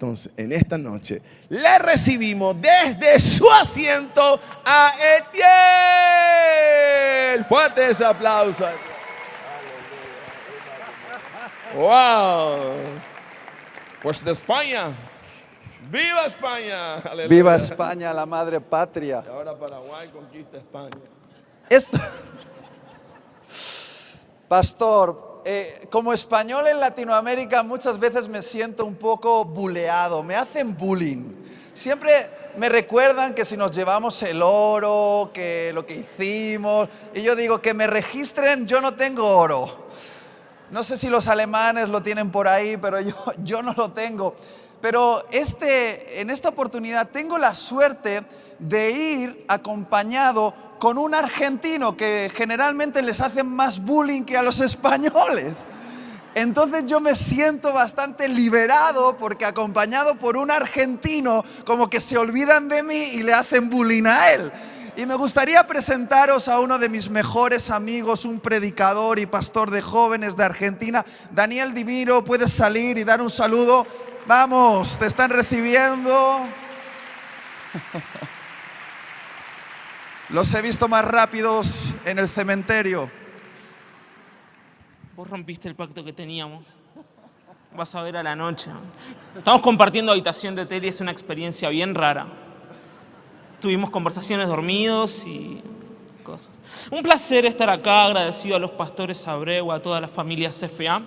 Entonces, en esta noche, le recibimos desde su asiento a Etiel. Fuertes aplausos. ¡Wow! Pues de España. ¡Viva España! Aleluya. Viva España, la madre patria. Y ahora Paraguay conquista España. Pastor, como español en Latinoamérica muchas veces me siento un poco buleado, me hacen bullying. Siempre me recuerdan que si nos llevamos el oro, que lo que hicimos, y yo digo que me registren, yo no tengo oro. No sé si los alemanes lo tienen por ahí, pero yo no lo tengo. Pero en esta oportunidad tengo la suerte de ir acompañado con un argentino que generalmente les hacen más bullying que a los españoles. Entonces yo me siento bastante liberado porque acompañado por un argentino como que se olvidan de mí y le hacen bullying a él. Y me gustaría presentaros a uno de mis mejores amigos, un predicador y pastor de jóvenes de Argentina, Daniel Divino. Puedes salir y dar un saludo. Vamos, te están recibiendo. Los he visto más rápidos en el cementerio. Vos rompiste el pacto que teníamos. Vas a ver a la noche. Estamos compartiendo habitación de hotel y es una experiencia bien rara. Tuvimos conversaciones dormidos y cosas. Un placer estar acá, agradecido a los pastores Abreu, a toda la familia CFA.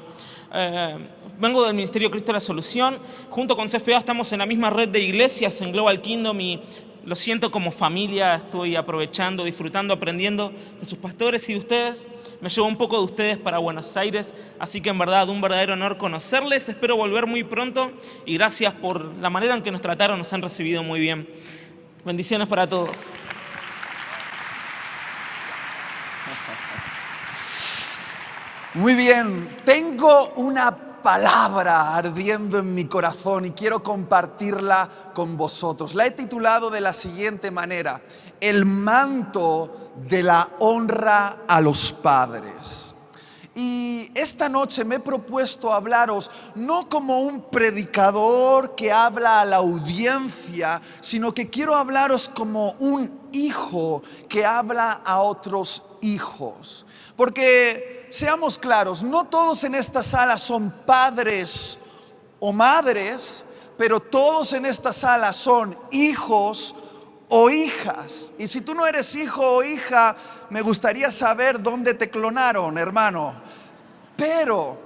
Vengo del Ministerio Cristo la Solución. Junto con CFA estamos en la misma red de iglesias en Global Kingdom y lo siento como familia. Estoy aprovechando, disfrutando, aprendiendo de sus pastores y de ustedes. Me llevo un poco de ustedes para Buenos Aires, así que en verdad un verdadero honor conocerles. Espero volver muy pronto y gracias por la manera en que nos trataron, nos han recibido muy bien. Bendiciones para todos. Muy bien, tengo una palabra ardiendo en mi corazón y quiero compartirla con vosotros. La he titulado de la siguiente manera: el manto de la honra a los padres. Y esta noche me he propuesto hablaros no como un predicador que habla a la audiencia, sino que quiero hablaros como un hijo que habla a otros hijos. Porque seamos claros, no todos en esta sala son padres o madres, pero todos en esta sala son hijos o hijas. Y si tú no eres hijo o hija, me gustaría saber dónde te clonaron, hermano. Pero,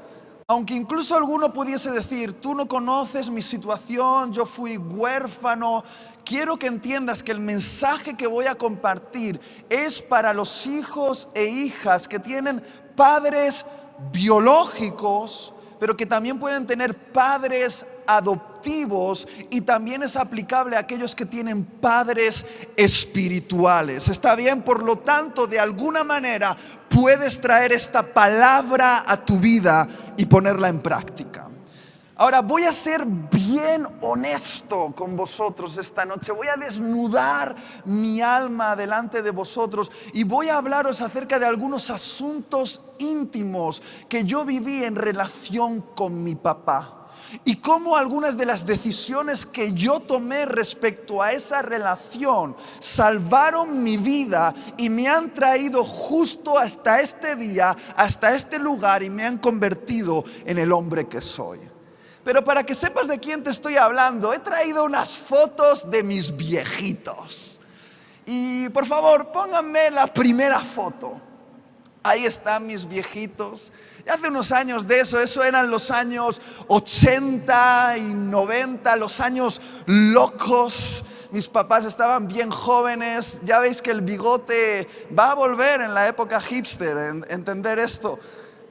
aunque incluso alguno pudiese decir, tú no conoces mi situación, yo fui huérfano, quiero que entiendas que el mensaje que voy a compartir es para los hijos e hijas que tienen padres biológicos, pero que también pueden tener padres adoptivos, y también es aplicable a aquellos que tienen padres espirituales. ¿Está bien? Por lo tanto, de alguna manera puedes traer esta palabra a tu vida y ponerla en práctica. Ahora voy a ser bien honesto con vosotros esta noche. Voy a desnudar mi alma delante de vosotros y voy a hablaros acerca de algunos asuntos íntimos que yo viví en relación con mi papá. Y cómo algunas de las decisiones que yo tomé respecto a esa relación salvaron mi vida y me han traído justo hasta este día, hasta este lugar, y me han convertido en el hombre que soy. Pero para que sepas de quién te estoy hablando, he traído unas fotos de mis viejitos. Y por favor, pónganme la primera foto. Ahí están mis viejitos. Hace unos años de eso eran los años 80 y 90, los años locos. Mis papás estaban bien jóvenes. Ya veis que el bigote va a volver en la época hipster, entender esto.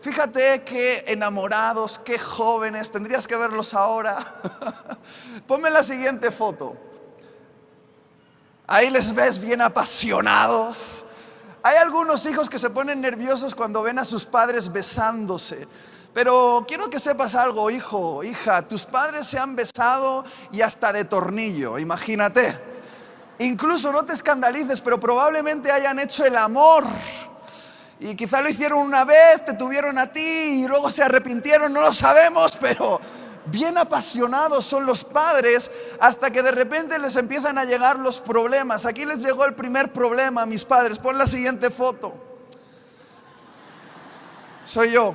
Fíjate qué enamorados, qué jóvenes, tendrías que verlos ahora. Ponme la siguiente foto. Ahí les ves bien apasionados. Hay algunos hijos que se ponen nerviosos cuando ven a sus padres besándose. Pero quiero que sepas algo, hijo, hija, tus padres se han besado y hasta de tornillo, imagínate. Incluso no te escandalices, pero probablemente hayan hecho el amor. Y quizá lo hicieron una vez, te tuvieron a ti y luego se arrepintieron, no lo sabemos, pero bien apasionados son los padres hasta que de repente les empiezan a llegar los problemas. Aquí les llegó el primer problema a mis padres. Pon la siguiente foto. Soy yo.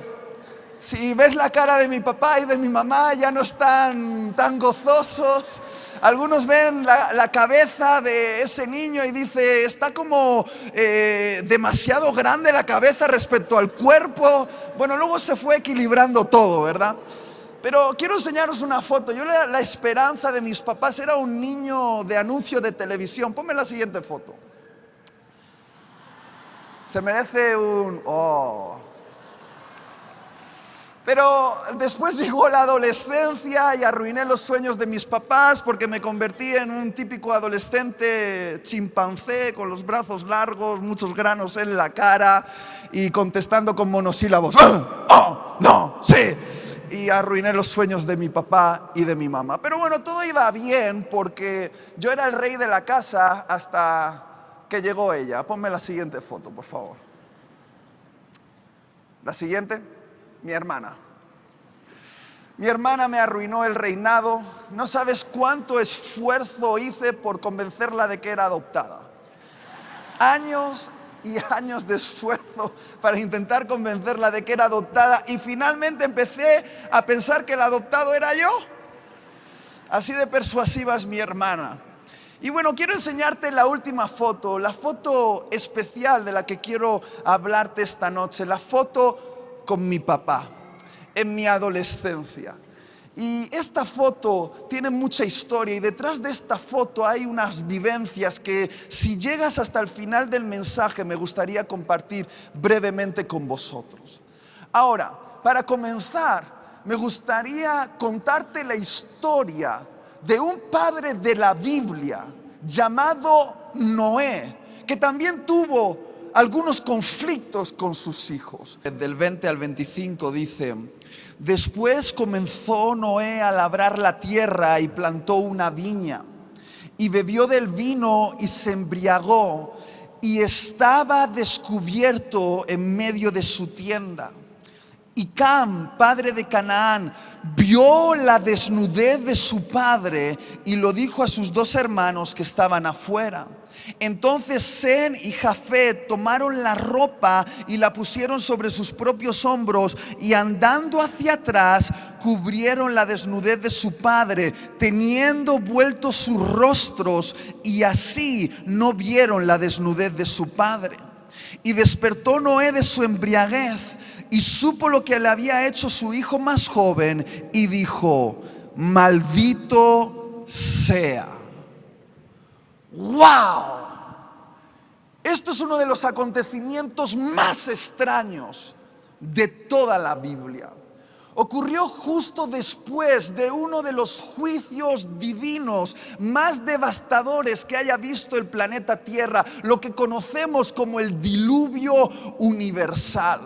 Si ves la cara de mi papá y de mi mamá, ya no están tan gozosos. Algunos ven la cabeza de ese niño y dice, está como demasiado grande la cabeza respecto al cuerpo. Bueno, luego se fue equilibrando todo, ¿verdad? Pero quiero enseñaros una foto. Yo la esperanza de mis papás era un niño de anuncio de televisión. Ponme la siguiente foto. Se merece un... ¡oh! Pero después llegó la adolescencia y arruiné los sueños de mis papás porque me convertí en un típico adolescente chimpancé con los brazos largos, muchos granos en la cara y contestando con monosílabos. ¡Oh, no, sí! Y arruiné los sueños de mi papá y de mi mamá. Pero bueno, todo iba bien porque yo era el rey de la casa hasta que llegó ella. Ponme la siguiente foto, por favor. La siguiente. Mi hermana. Mi hermana me arruinó el reinado. No sabes cuánto esfuerzo hice por convencerla de que era adoptada. Años y años de esfuerzo para intentar convencerla de que era adoptada y finalmente empecé a pensar que el adoptado era yo. Así de persuasiva es mi hermana. Y bueno, quiero enseñarte la última foto, la foto especial de la que quiero hablarte esta noche, la foto con mi papá, en mi adolescencia. Y esta foto tiene mucha historia y detrás de esta foto hay unas vivencias que si llegas hasta el final del mensaje me gustaría compartir brevemente con vosotros. Ahora, para comenzar, me gustaría contarte la historia de un padre de la Biblia llamado Noé, que también tuvo algunos conflictos con sus hijos. Del 20 al 25 dice: después comenzó Noé a labrar la tierra y plantó una viña y bebió del vino y se embriagó y estaba descubierto en medio de su tienda. Y Cam, padre de Canaán, vio la desnudez de su padre y lo dijo a sus dos hermanos que estaban afuera. Entonces Sem y Jafet tomaron la ropa y la pusieron sobre sus propios hombros y andando hacia atrás cubrieron la desnudez de su padre, teniendo vueltos sus rostros, y así no vieron la desnudez de su padre. Y despertó Noé de su embriaguez y supo lo que le había hecho su hijo más joven y dijo: maldito sea. ¡Wow! Esto es uno de los acontecimientos más extraños de toda la Biblia. Ocurrió justo después de uno de los juicios divinos más devastadores que haya visto el planeta Tierra, lo que conocemos como el diluvio universal.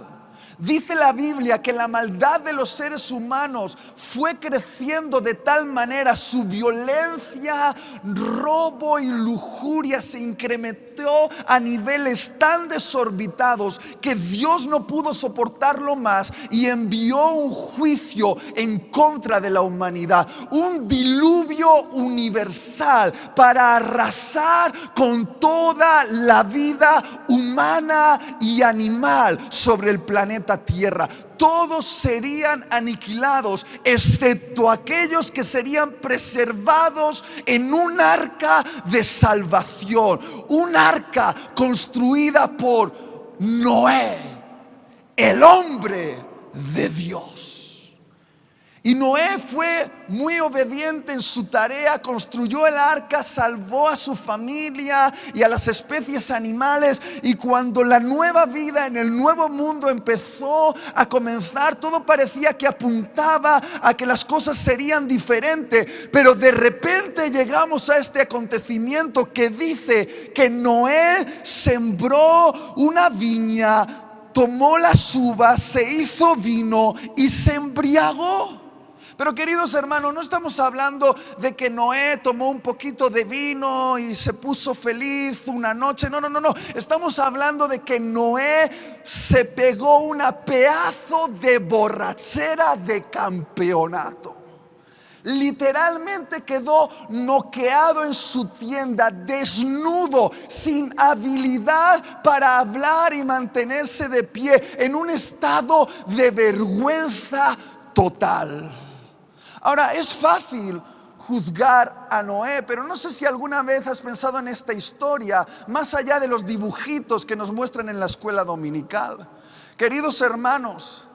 Dice la Biblia que la maldad de los seres humanos fue creciendo de tal manera, su violencia, robo y lujuria se incrementó a niveles tan desorbitados que Dios no pudo soportarlo más y envió un juicio en contra de la humanidad, un diluvio universal para arrasar con toda la vida humana y animal sobre el planeta Tierra. Todos serían aniquilados excepto aquellos que serían preservados en un arca de salvación, un arca construida por Noé, el hombre de Dios. Y Noé fue muy obediente en su tarea, construyó el arca, salvó a su familia y a las especies animales. Y cuando la nueva vida en el nuevo mundo empezó a comenzar, todo parecía que apuntaba a que las cosas serían diferentes. Pero de repente llegamos a este acontecimiento que dice que Noé sembró una viña, tomó las uvas, se hizo vino y se embriagó. Pero queridos hermanos, no estamos hablando de que Noé tomó un poquito de vino y se puso feliz una noche. No. Estamos hablando de que Noé se pegó una pedazo de borrachera de campeonato. Literalmente quedó noqueado en su tienda, desnudo, sin habilidad para hablar y mantenerse de pie, en un estado de vergüenza total. Ahora, es fácil juzgar a Noé, pero no sé si alguna vez has pensado en esta historia, más allá de los dibujitos que nos muestran en la escuela dominical. Queridos hermanos,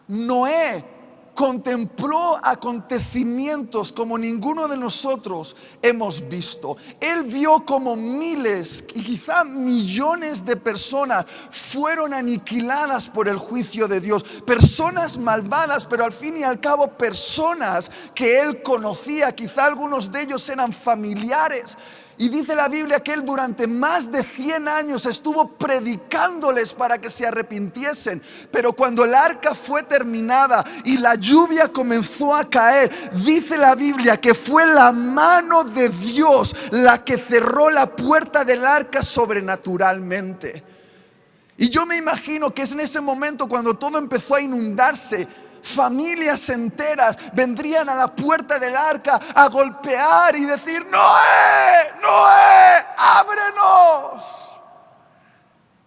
Noé contempló acontecimientos como ninguno de nosotros hemos visto. Él vio como miles y quizá millones de personas fueron aniquiladas por el juicio de Dios. Personas malvadas, pero al fin y al cabo personas que él conocía. Quizá algunos de ellos eran familiares. Y dice la Biblia que él durante más de 100 años estuvo predicándoles para que se arrepintiesen. Pero cuando el arca fue terminada y la lluvia comenzó a caer, dice la Biblia que fue la mano de Dios la que cerró la puerta del arca sobrenaturalmente. Y yo me imagino que es en ese momento cuando todo empezó a inundarse. Familias enteras vendrían a la puerta del arca a golpear y decir: ¡Noé! ¡Noé! ¡Ábrenos!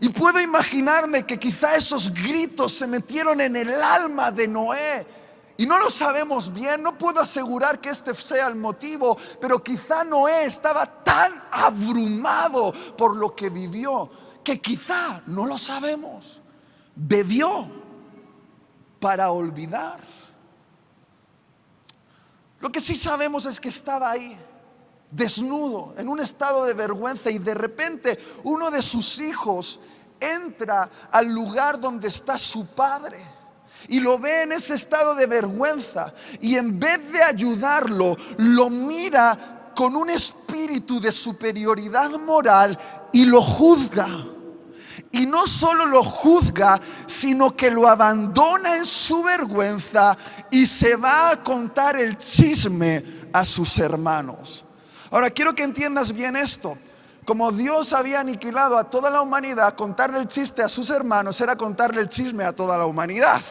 Y puedo imaginarme que quizá esos gritos se metieron en el alma de Noé. Y no lo sabemos bien, no puedo asegurar que este sea el motivo, pero quizá Noé estaba tan abrumado por lo que vivió que quizá, no lo sabemos, bebió para olvidar. Lo que sí sabemos es que estaba ahí, desnudo, en un estado de vergüenza, y de repente uno de sus hijos entra al lugar donde está su padre y lo ve en ese estado de vergüenza, y en vez de ayudarlo, lo mira con un espíritu de superioridad moral y lo juzga. Y no solo lo juzga, sino que lo abandona en su vergüenza y se va a contar el chisme a sus hermanos. Ahora quiero que entiendas bien esto. Como Dios había aniquilado a toda la humanidad, contarle el chiste a sus hermanos era contarle el chisme a toda la humanidad.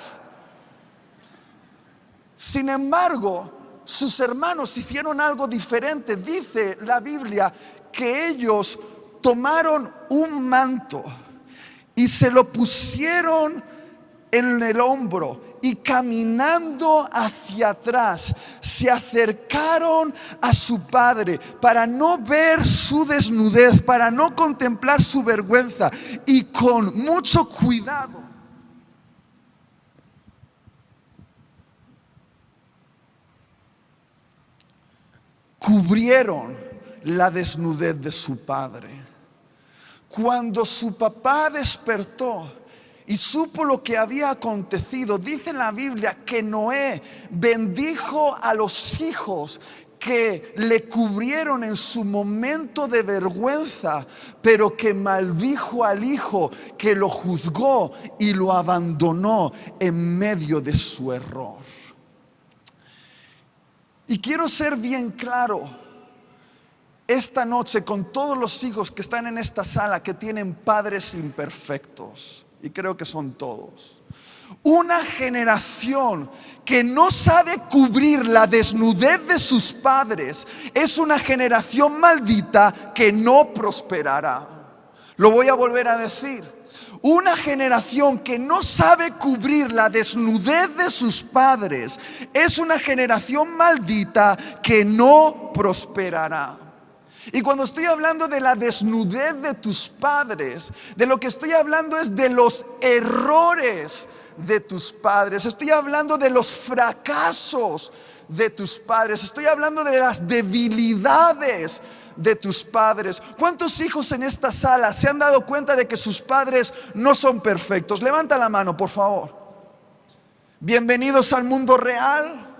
Sin embargo, sus hermanos hicieron algo diferente. Dice la Biblia que ellos tomaron un manto y se lo pusieron en el hombro, y caminando hacia atrás se acercaron a su padre para no ver su desnudez, para no contemplar su vergüenza, y con mucho cuidado cubrieron la desnudez de su padre. Cuando su papá despertó y supo lo que había acontecido, dice en la Biblia que Noé bendijo a los hijos que le cubrieron en su momento de vergüenza, pero que maldijo al hijo que lo juzgó y lo abandonó en medio de su error. Y quiero ser bien claro esta noche con todos los hijos que están en esta sala, que tienen padres imperfectos, y creo que son todos. Una generación que no sabe cubrir la desnudez de sus padres es una generación maldita que no prosperará. Lo voy a volver a decir. Una generación que no sabe cubrir la desnudez de sus padres es una generación maldita que no prosperará. Y cuando estoy hablando de la desnudez de tus padres, de lo que estoy hablando es de los errores de tus padres. Estoy hablando de los fracasos de tus padres. Estoy hablando de las debilidades de tus padres. ¿Cuántos hijos en esta sala se han dado cuenta de que sus padres no son perfectos? Levanta la mano, por favor. Bienvenidos al mundo real.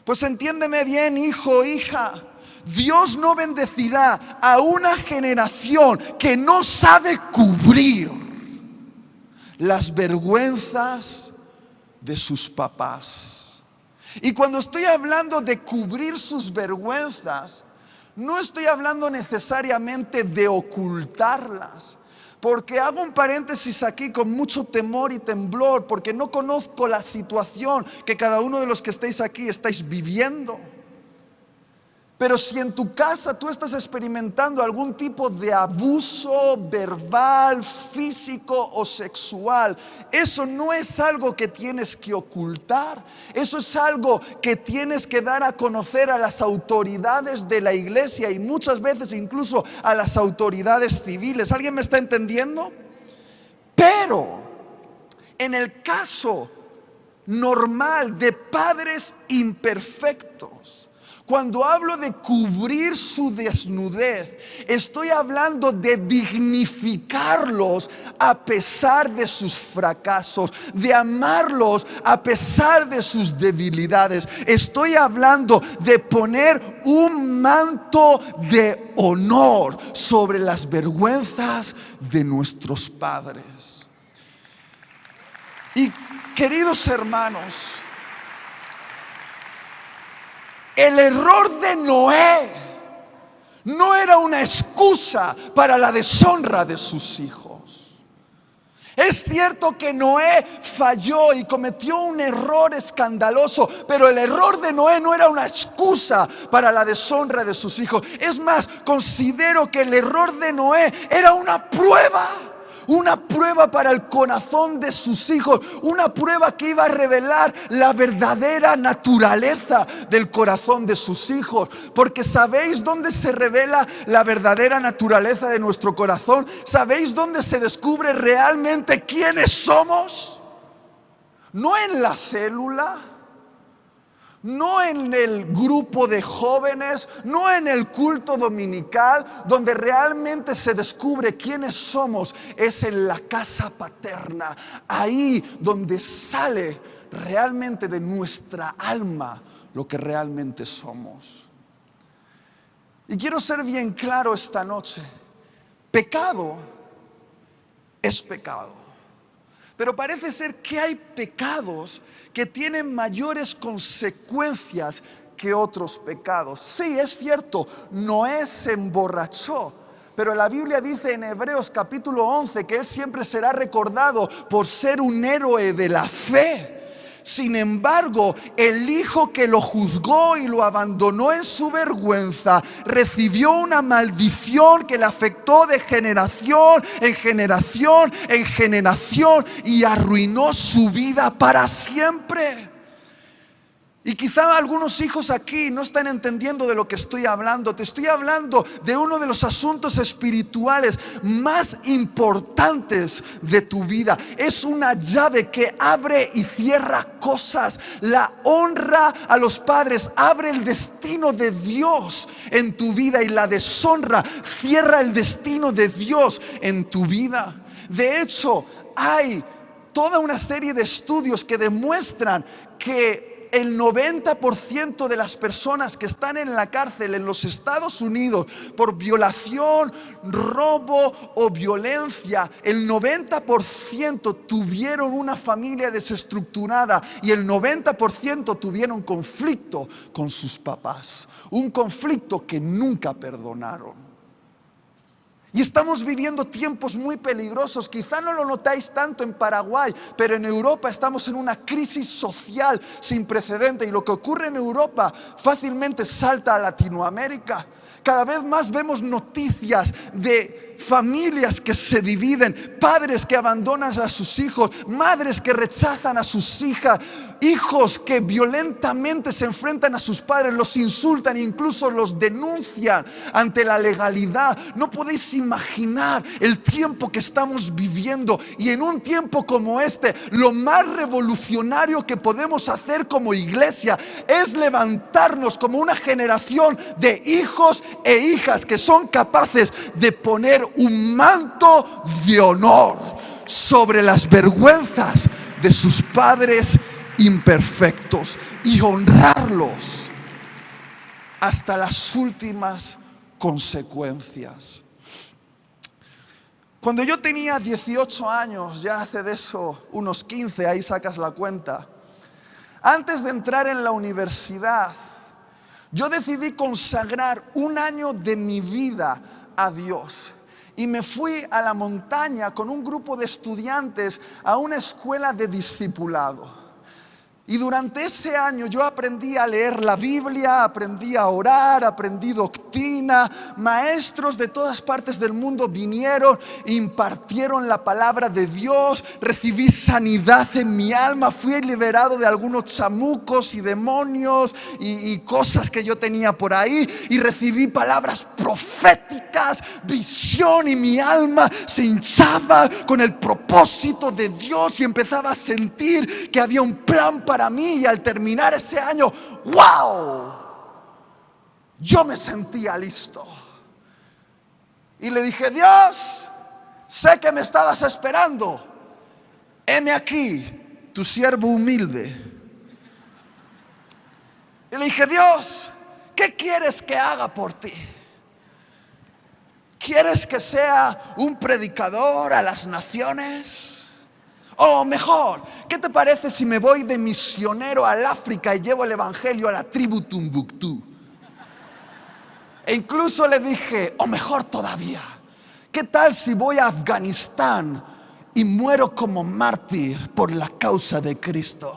Pues entiéndeme bien, hijo, hija. Dios no bendecirá a una generación que no sabe cubrir las vergüenzas de sus papás. Y cuando estoy hablando de cubrir sus vergüenzas, no estoy hablando necesariamente de ocultarlas, Porque hago un paréntesis aquí con mucho temor y temblor, porque no conozco la situación que cada uno de los que estáis aquí estáis viviendo. Pero si en tu casa tú estás experimentando algún tipo de abuso verbal, físico o sexual, eso no es algo que tienes que ocultar. Eso es algo que tienes que dar a conocer a las autoridades de la iglesia y muchas veces incluso a las autoridades civiles. ¿Alguien me está entendiendo? Pero en el caso normal de padres imperfectos, cuando hablo de cubrir su desnudez, estoy hablando de dignificarlos a pesar de sus fracasos, de amarlos a pesar de sus debilidades. Estoy hablando de poner un manto de honor sobre las vergüenzas de nuestros padres. Y queridos hermanos, el error de Noé no era una excusa para la deshonra de sus hijos. Es cierto que Noé falló y cometió un error escandaloso, pero el error de Noé no era una excusa para la deshonra de sus hijos. Es más, considero que el error de Noé era una prueba para el corazón de sus hijos, una prueba que iba a revelar la verdadera naturaleza del corazón de sus hijos. Porque ¿sabéis dónde se revela la verdadera naturaleza de nuestro corazón? ¿Sabéis dónde se descubre realmente quiénes somos? No en la célula, no en el grupo de jóvenes, no en el culto dominical. Donde realmente se descubre quiénes somos es en la casa paterna. Ahí donde sale realmente de nuestra alma lo que realmente somos. Y quiero ser bien claro esta noche: pecado es pecado. Pero parece ser que hay pecados que tienen mayores consecuencias que otros pecados. Sí, es cierto, Noé se emborrachó, pero la Biblia dice en Hebreos capítulo 11 que él siempre será recordado por ser un héroe de la fe. Sin embargo, el hijo que lo juzgó y lo abandonó en su vergüenza recibió una maldición que le afectó de generación en generación en generación y arruinó su vida para siempre. Y quizá algunos hijos aquí no están entendiendo de lo que estoy hablando. Te estoy hablando de uno de los asuntos espirituales más importantes de tu vida. Es una llave que abre y cierra cosas. La honra a los padres abre el destino de Dios en tu vida, y la deshonra cierra el destino de Dios en tu vida. De hecho, hay toda una serie de estudios que demuestran que el 90% de las personas que están en la cárcel en los Estados Unidos por violación, robo o violencia, el 90% tuvieron una familia desestructurada y el 90% tuvieron conflicto con sus papás. Un conflicto que nunca perdonaron. Y estamos viviendo tiempos muy peligrosos. Quizá no lo notáis tanto en Paraguay, pero en Europa estamos en una crisis social sin precedente. Y lo que ocurre en Europa fácilmente salta a Latinoamérica. Cada vez más vemos noticias de familias que se dividen, padres que abandonan a sus hijos, madres que rechazan a sus hijas, hijos que violentamente se enfrentan a sus padres, los insultan e incluso los denuncian ante la legalidad. No podéis imaginar el tiempo que estamos viviendo, y en un tiempo como este, lo más revolucionario que podemos hacer como iglesia es levantarnos como una generación de hijos e hijas que son capaces de poner un manto de honor sobre las vergüenzas de sus padres imperfectos y honrarlos hasta las últimas consecuencias. Cuando yo tenía 18 años, ya hace de eso unos 15, ahí sacas la cuenta, antes de entrar en la universidad, yo decidí consagrar un año de mi vida a Dios. y me fui a la montaña con un grupo de estudiantes a una escuela de discipulado. Y durante ese año yo aprendí a leer la Biblia, aprendí a orar, aprendí doctrina. Maestros de todas partes del mundo vinieron, impartieron la palabra de Dios, recibí sanidad en mi alma, fui liberado de algunos chamucos y demonios y cosas que yo tenía por ahí, y recibí palabras proféticas, visión, y mi alma se hinchaba con el propósito de Dios y empezaba a sentir que había un plan para mí. Y al terminar ese año, ¡wow!, yo me sentía listo. Y le dije: Dios, sé que me estabas esperando. Heme aquí, tu siervo humilde. Y le dije: Dios, ¿qué quieres que haga por ti? ¿Quieres que sea un predicador a las naciones? O mejor, ¿qué te parece si me voy de misionero al África y llevo el evangelio a la tribu Tumbuctú? E incluso le dije: o mejor todavía, ¿qué tal si voy a Afganistán y muero como mártir por la causa de Cristo?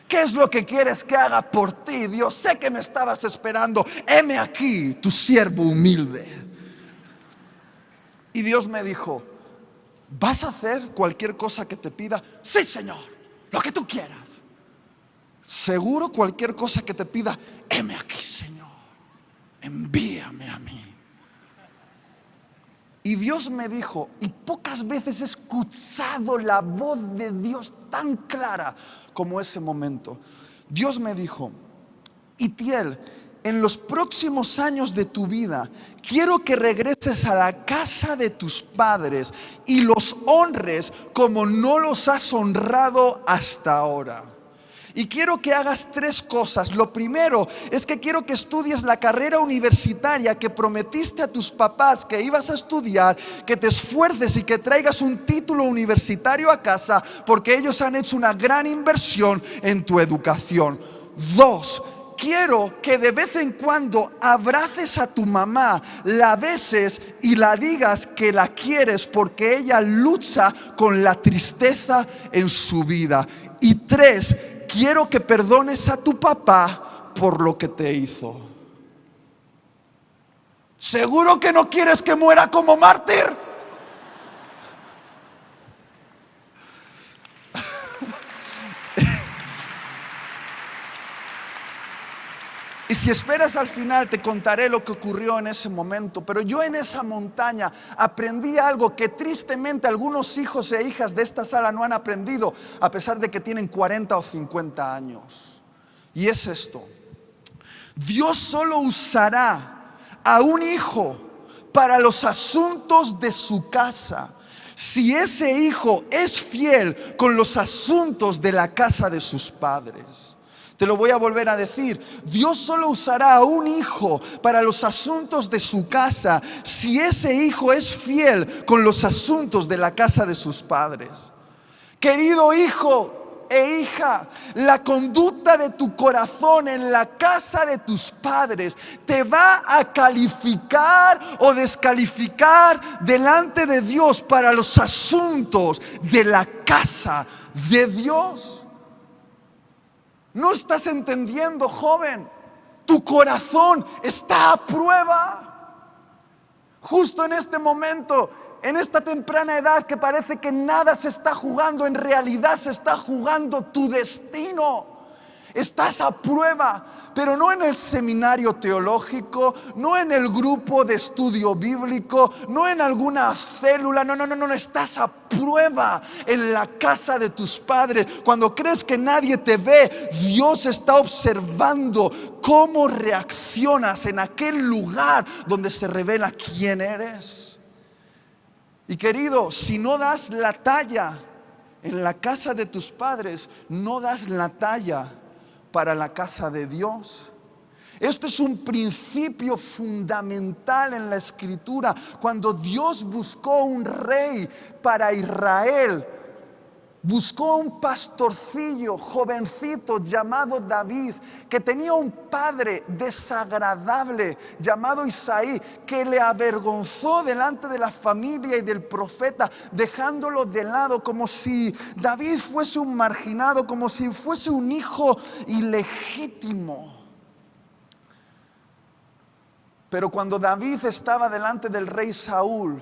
¿Qué es lo que quieres que haga por ti, Dios? Sé que me estabas esperando. Heme aquí, tu siervo humilde. Y Dios me dijo: ¿vas a hacer cualquier cosa que te pida? Sí, Señor, lo que tú quieras. Seguro, cualquier cosa que te pida. Heme aquí, Señor, envíame a mí. Y Dios me dijo, y pocas veces he escuchado la voz de Dios tan clara como ese momento. Dios me dijo: Itiel, en los próximos años de tu vida, quiero que regreses a la casa de tus padres y los honres como no los has honrado hasta ahora. Y quiero que hagas 3 cosas. Lo primero es que quiero que estudies la carrera universitaria que prometiste a tus papás que ibas a estudiar, que te esfuerces y que traigas un título universitario a casa, porque ellos han hecho una gran inversión en tu educación. 2, quiero que de vez en cuando abraces a tu mamá, la beses y la digas que la quieres, porque ella lucha con la tristeza en su vida. Y 3, quiero que perdones a tu papá por lo que te hizo. ¿Seguro que no quieres que muera como mártir? Y si esperas al final, te contaré lo que ocurrió en ese momento. Pero yo en esa montaña aprendí algo que tristemente algunos hijos e hijas de esta sala no han aprendido, a pesar de que tienen 40 o 50 años. Y es esto: Dios solo usará a un hijo para los asuntos de su casa si ese hijo es fiel con los asuntos de la casa de sus padres. Te lo voy a volver a decir: Dios solo usará a un hijo para los asuntos de su casa si ese hijo es fiel con los asuntos de la casa de sus padres. Querido hijo e hija, la conducta de tu corazón en la casa de tus padres te va a calificar o descalificar delante de Dios para los asuntos de la casa de Dios. ¿No estás entendiendo, joven? Tu corazón está a prueba. Justo en este momento, en esta temprana edad que parece que nada se está jugando, en realidad se está jugando tu destino. Estás a prueba, pero no en el seminario teológico, no en el grupo de estudio bíblico, no en alguna célula, no, estás a prueba en la casa de tus padres. Cuando crees que nadie te ve, Dios está observando cómo reaccionas en aquel lugar donde se revela quién eres. Y querido, si no das la talla en la casa de tus padres, no das la talla para la casa de Dios. Esto es un principio fundamental en la Escritura. Cuando Dios buscó un rey para Israel, buscó un pastorcillo jovencito llamado David, que tenía un padre desagradable llamado Isaí, que le avergonzó delante de la familia y del profeta, dejándolo de lado, como si David fuese un marginado, como si fuese un hijo ilegítimo. Pero cuando David estaba delante del rey Saúl,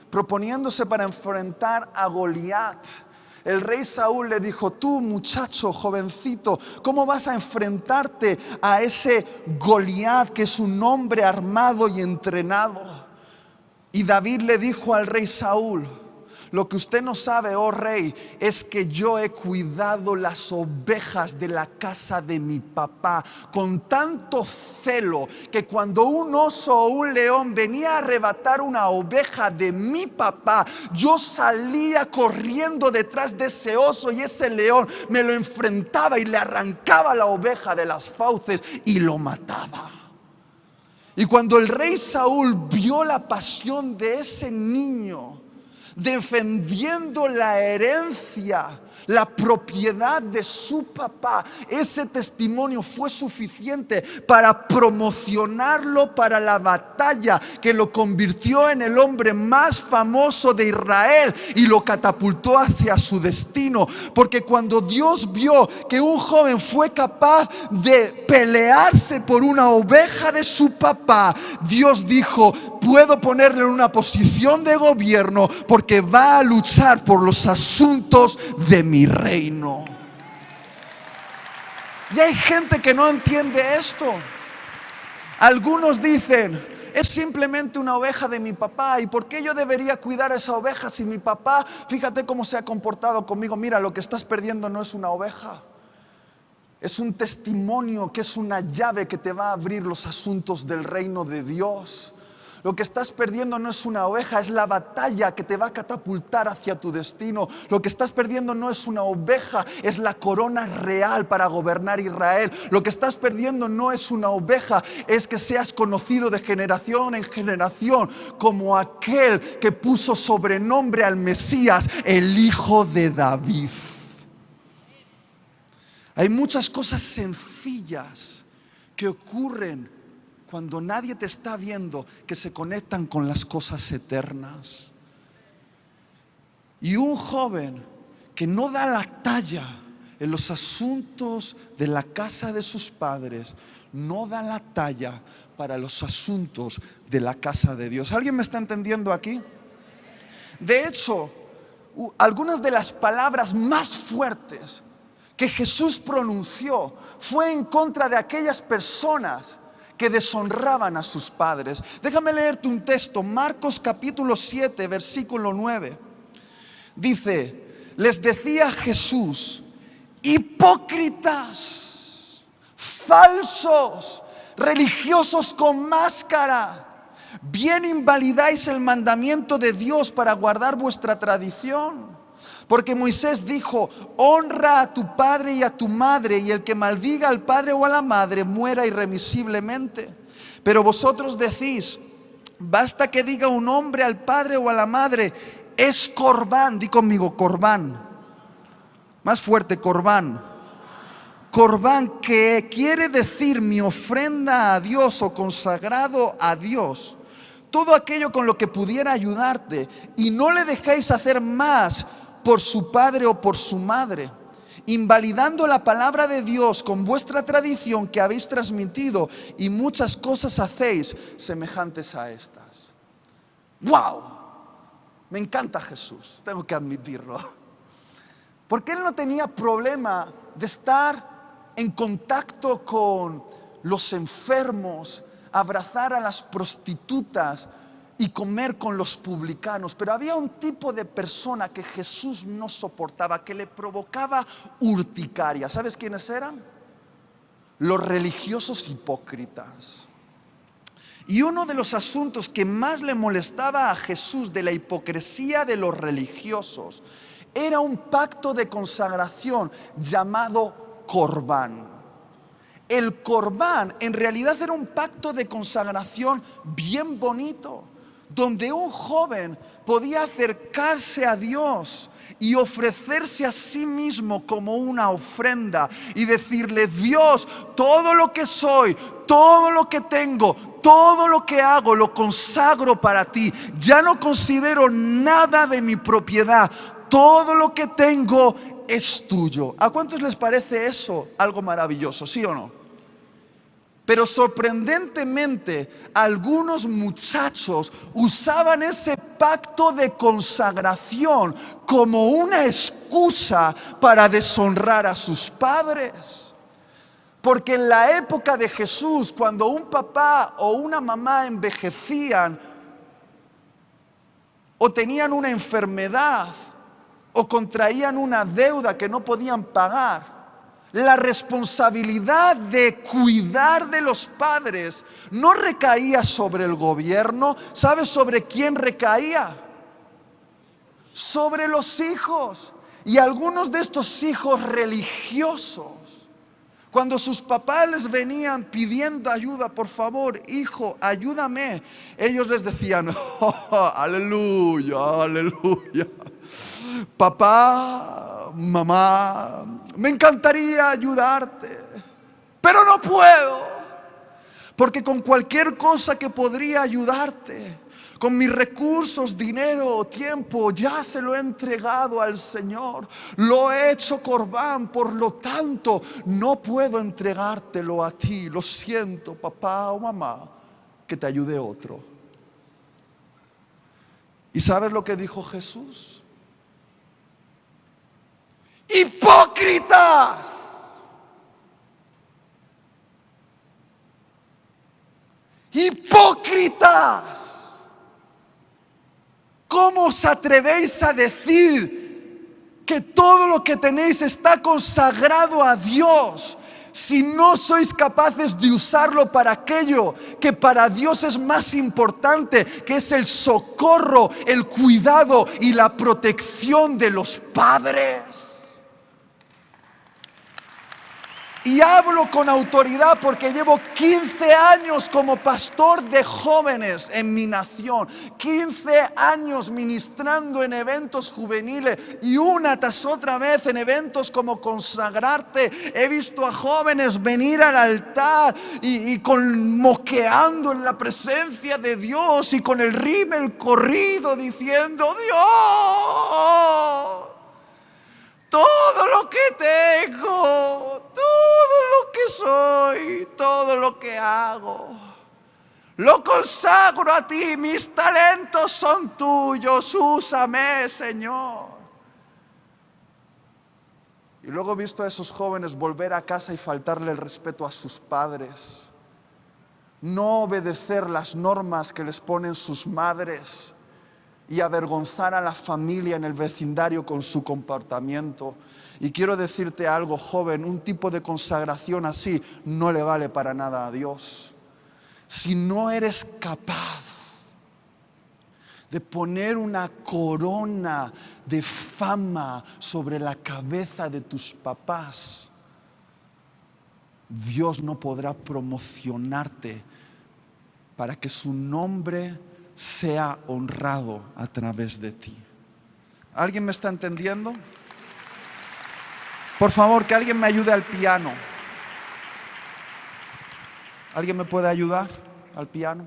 proponiéndose para enfrentar a Goliat, el rey Saúl le dijo: tú, muchacho, jovencito, ¿cómo vas a enfrentarte a ese Goliat que es un hombre armado y entrenado? Y David le dijo al rey Saúl: lo que usted no sabe, oh rey, es que yo he cuidado las ovejas de la casa de mi papá con tanto celo, que cuando un oso o un león venía a arrebatar una oveja de mi papá, yo salía corriendo detrás de ese oso y ese león me lo enfrentaba y le arrancaba la oveja de las fauces y lo mataba. Y cuando el rey Saúl vio la pasión de ese niño defendiendo la herencia, la propiedad de su papá, ese testimonio fue suficiente para promocionarlo para la batalla, que lo convirtió en el hombre más famoso de Israel y lo catapultó hacia su destino. Porque cuando Dios vio que un joven fue capaz de pelearse por una oveja de su papá, Dios dijo: puedo ponerle en una posición de gobierno, porque va a luchar por los asuntos de mi reino. Y hay gente que no entiende esto. Algunos dicen: es simplemente una oveja de mi papá, ¿y por qué yo debería cuidar a esa oveja si mi papá, fíjate cómo se ha comportado conmigo? Mira, lo que estás perdiendo no es una oveja, es un testimonio que es una llave que te va a abrir los asuntos del reino de Dios. Lo que estás perdiendo no es una oveja, es la batalla que te va a catapultar hacia tu destino. Lo que estás perdiendo no es una oveja, es la corona real para gobernar Israel. Lo que estás perdiendo no es una oveja, es que seas conocido de generación en generación como aquel que puso sobrenombre al Mesías, el Hijo de David. Hay muchas cosas sencillas que ocurren cuando nadie te está viendo, que se conectan con las cosas eternas. Y un joven que no da la talla en los asuntos de la casa de sus padres, no da la talla para los asuntos de la casa de Dios. ¿Alguien me está entendiendo aquí? De hecho, algunas de las palabras más fuertes que Jesús pronunció fue en contra de aquellas personas que deshonraban a sus padres. Déjame leerte un texto, Marcos capítulo 7, versículo 9. Dice: les decía Jesús: hipócritas, falsos, religiosos con máscara, bien invalidáis el mandamiento de Dios para guardar vuestra tradición. Porque Moisés dijo: honra a tu padre y a tu madre, y el que maldiga al padre o a la madre muera irremisiblemente. Pero vosotros decís: basta que diga un hombre al padre o a la madre, es corbán. Di conmigo, corbán. Más fuerte, corbán. Corbán, que quiere decir mi ofrenda a Dios o consagrado a Dios. Todo aquello con lo que pudiera ayudarte, y no le dejéis hacer más por su padre o por su madre, invalidando la palabra de Dios con vuestra tradición que habéis transmitido, y muchas cosas hacéis semejantes a estas. ¡Wow! Me encanta Jesús, tengo que admitirlo. Porque Él no tenía problema de estar en contacto con los enfermos, abrazar a las prostitutas y comer con los publicanos. Pero había un tipo de persona que Jesús no soportaba, que le provocaba urticaria. ¿Sabes quiénes eran? Los religiosos hipócritas. Y uno de los asuntos que más le molestaba a Jesús de la hipocresía de los religiosos era un pacto de consagración llamado corbán. El corbán en realidad era un pacto de consagración bien bonito, donde un joven podía acercarse a Dios y ofrecerse a sí mismo como una ofrenda y decirle: Dios, todo lo que soy, todo lo que tengo, todo lo que hago, lo consagro para ti. Ya no considero nada de mi propiedad. Todo lo que tengo es tuyo. ¿A cuántos les parece eso algo maravilloso? ¿Sí o no? Pero sorprendentemente, algunos muchachos usaban ese pacto de consagración como una excusa para deshonrar a sus padres. Porque en la época de Jesús, cuando un papá o una mamá envejecían o tenían una enfermedad o contraían una deuda que no podían pagar, la responsabilidad de cuidar de los padres no recaía sobre el gobierno. ¿Sabes sobre quién recaía? Sobre los hijos. Y algunos de estos hijos religiosos, cuando sus papás les venían pidiendo ayuda: por favor, hijo, ayúdame, ellos les decían: oh, aleluya, aleluya. Papá, mamá, me encantaría ayudarte, pero no puedo, porque con cualquier cosa que podría ayudarte, con mis recursos, dinero o tiempo, ya se lo he entregado al Señor. Lo he hecho corbán, por lo tanto no puedo entregártelo a ti. Lo siento, papá o mamá, que te ayude otro. ¿Y sabes lo que dijo Jesús? ¡Hipócritas! ¡Hipócritas! ¿Cómo os atrevéis a decir que todo lo que tenéis está consagrado a Dios, si no sois capaces de usarlo para aquello que para Dios es más importante, que es el socorro, el cuidado y la protección de los padres? Y hablo con autoridad porque llevo 15 años como pastor de jóvenes en mi nación. 15 años ministrando en eventos juveniles y una tras otra vez en eventos como Consagrarte. He visto a jóvenes venir al altar y moqueando en la presencia de Dios y con el rímel corrido diciendo: Dios, todo lo que tengo, todo lo que soy, todo lo que hago, lo consagro a ti. Mis talentos son tuyos, úsame, Señor. Y luego he visto a esos jóvenes volver a casa y faltarle el respeto a sus padres, no obedecer las normas que les ponen sus madres y avergonzar a la familia en el vecindario con su comportamiento. Y quiero decirte algo, joven: un tipo de consagración así no le vale para nada a Dios. Si no eres capaz de poner una corona de fama sobre la cabeza de tus papás, Dios no podrá promocionarte para que su nombre sea honrado a través de ti. ¿Alguien me está entendiendo? Por favor, que alguien me ayude al piano. ¿Alguien me puede ayudar al piano?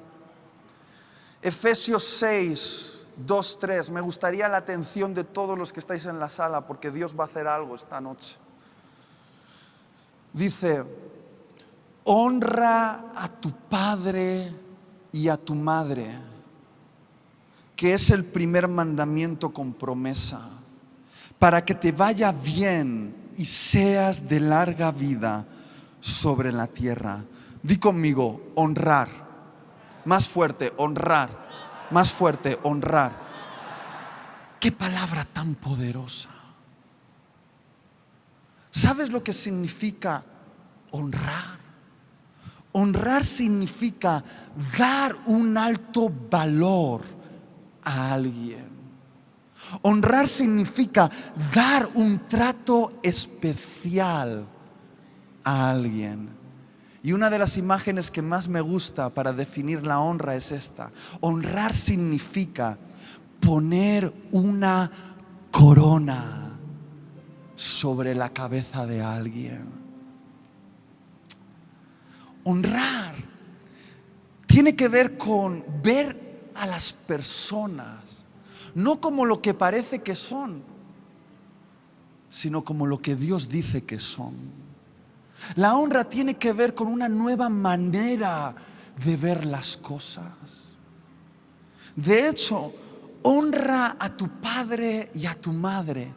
Efesios 6, 2, 3. Me gustaría la atención de todos los que estáis en la sala, porque Dios va a hacer algo esta noche. Dice: honra a tu padre y a tu madre, que es el primer mandamiento con promesa, para que te vaya bien y seas de larga vida sobre la tierra. Di conmigo: honrar. Más fuerte: honrar. Más fuerte: honrar. Qué palabra tan poderosa. ¿Sabes lo que significa honrar? Honrar significa dar un alto valor a alguien. Honrar significa dar un trato especial a alguien. Y una de las imágenes que más me gusta para definir la honra es esta. Honrar significa poner una corona sobre la cabeza de alguien. Honrar tiene que ver con ver a las personas, no como lo que parece que son, sino como lo que Dios dice que son. La honra tiene que ver con una nueva manera de ver las cosas. De hecho, honra a tu padre y a tu madre.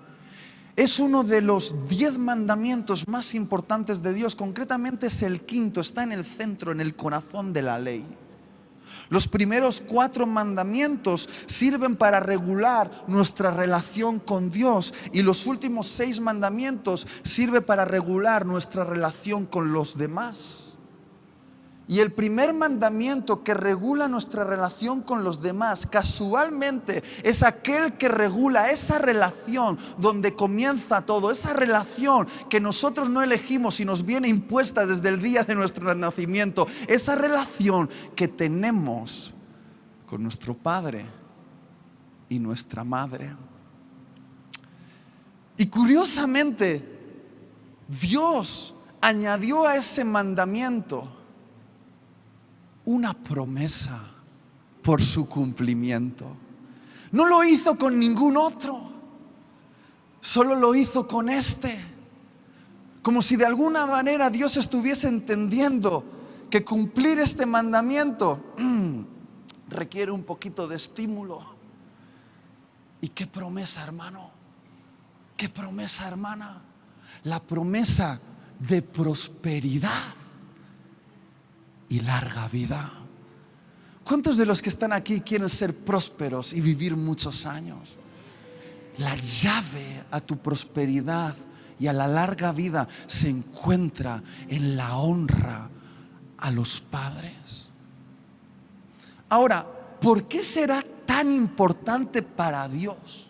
Es uno de los 10 mandamientos más importantes de Dios. Concretamente es el quinto, está en el centro, en el corazón de la ley. Los primeros 4 mandamientos sirven para regular nuestra relación con Dios, y los últimos 6 mandamientos sirven para regular nuestra relación con los demás. Y el primer mandamiento que regula nuestra relación con los demás, casualmente, es aquel que regula esa relación donde comienza todo, esa relación que nosotros no elegimos y nos viene impuesta desde el día de nuestro nacimiento, esa relación que tenemos con nuestro padre y nuestra madre. Y curiosamente, Dios añadió a ese mandamiento una promesa por su cumplimiento. No lo hizo con ningún otro, solo lo hizo con este. Como si de alguna manera Dios estuviese entendiendo que cumplir este mandamiento requiere un poquito de estímulo. ¿Y qué promesa, hermano? ¿Qué promesa, hermana? La promesa de prosperidad y larga vida. ¿Cuántos de los que están aquí quieren ser prósperos y vivir muchos años? La llave a tu prosperidad y a la larga vida se encuentra en la honra a los padres. Ahora, ¿por qué será tan importante para Dios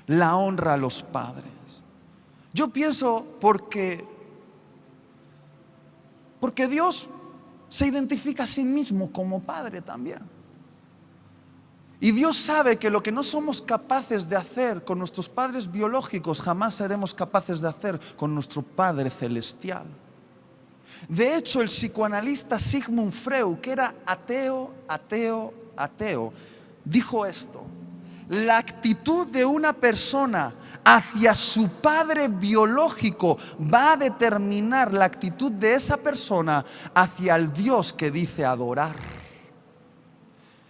la honra a los padres? Yo pienso porque Dios se identifica a sí mismo como padre también. Y Dios sabe que lo que no somos capaces de hacer con nuestros padres biológicos, jamás seremos capaces de hacer con nuestro Padre celestial. De hecho, el psicoanalista Sigmund Freud, que era ateo, dijo esto: la actitud de una persona hacia su padre biológico va a determinar la actitud de esa persona hacia el Dios que dice adorar.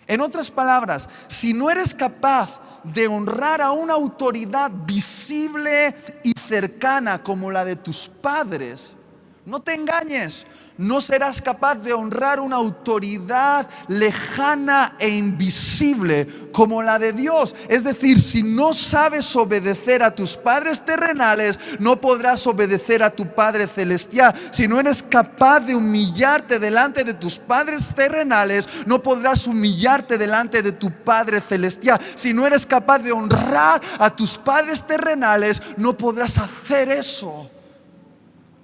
En otras palabras, si no eres capaz de honrar a una autoridad visible y cercana como la de tus padres, no te engañes, no serás capaz de honrar una autoridad lejana e invisible como la de Dios. Es decir, si no sabes obedecer a tus padres terrenales, no podrás obedecer a tu Padre celestial. Si no eres capaz de humillarte delante de tus padres terrenales, no podrás humillarte delante de tu Padre celestial. Si no eres capaz de honrar a tus padres terrenales, no podrás hacer eso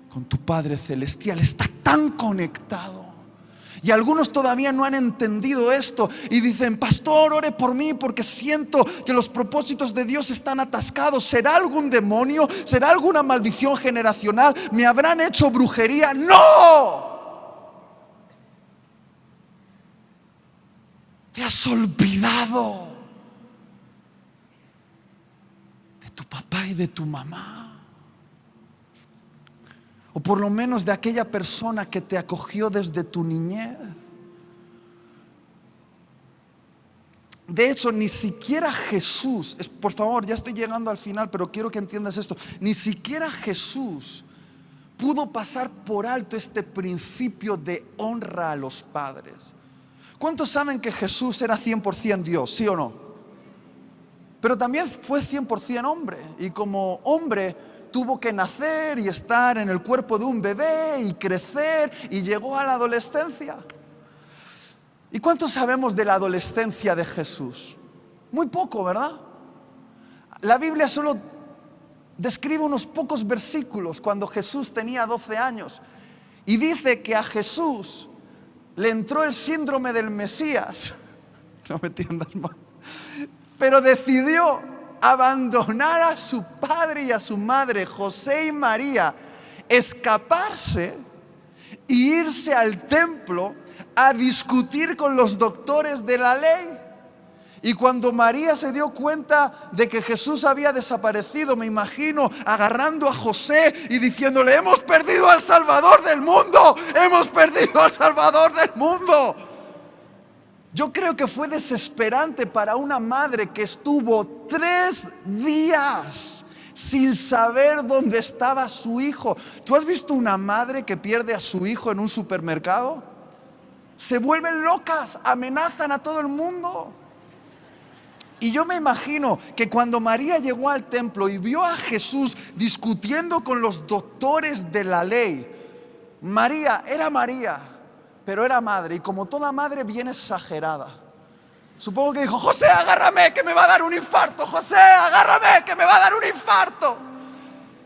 con tu Padre celestial. Está tan conectado. Y algunos todavía no han entendido esto y dicen: pastor, ore por mí porque siento que los propósitos de Dios están atascados. ¿Será algún demonio? ¿Será alguna maldición generacional? ¿Me habrán hecho brujería? ¡No! Te has olvidado de tu papá y de tu mamá. O por lo menos de aquella persona que te acogió desde tu niñez. De hecho, ni siquiera Jesús, por favor, ya estoy llegando al final, pero quiero que entiendas esto. Ni siquiera Jesús pudo pasar por alto este principio de honra a los padres. ¿Cuántos saben que Jesús era 100% Dios, sí o no? Pero también fue 100% hombre. Y como hombre tuvo que nacer y estar en el cuerpo de un bebé y crecer, y llegó a la adolescencia. ¿Y cuánto sabemos de la adolescencia de Jesús? Muy poco, ¿verdad? La Biblia solo describe unos pocos versículos cuando Jesús tenía 12 años. Y dice que a Jesús le entró el síndrome del Mesías. No me entiendas mal. Pero decidió abandonar a su padre y a su madre, José y María, escaparse e irse al templo a discutir con los doctores de la ley. Y cuando María se dio cuenta de que Jesús había desaparecido, me imagino agarrando a José y diciéndole: hemos perdido al Salvador del mundo, hemos perdido al Salvador del mundo. Yo creo que fue desesperante para una madre que estuvo 3 días sin saber dónde estaba su hijo. ¿Tú has visto una madre que pierde a su hijo en un supermercado? Se vuelven locas, amenazan a todo el mundo. Y yo me imagino que cuando María llegó al templo y vio a Jesús discutiendo con los doctores de la ley, María, pero era madre, y como toda madre bien exagerada. Supongo que dijo: José, agárrame que me va a dar un infarto, José, agárrame que me va a dar un infarto.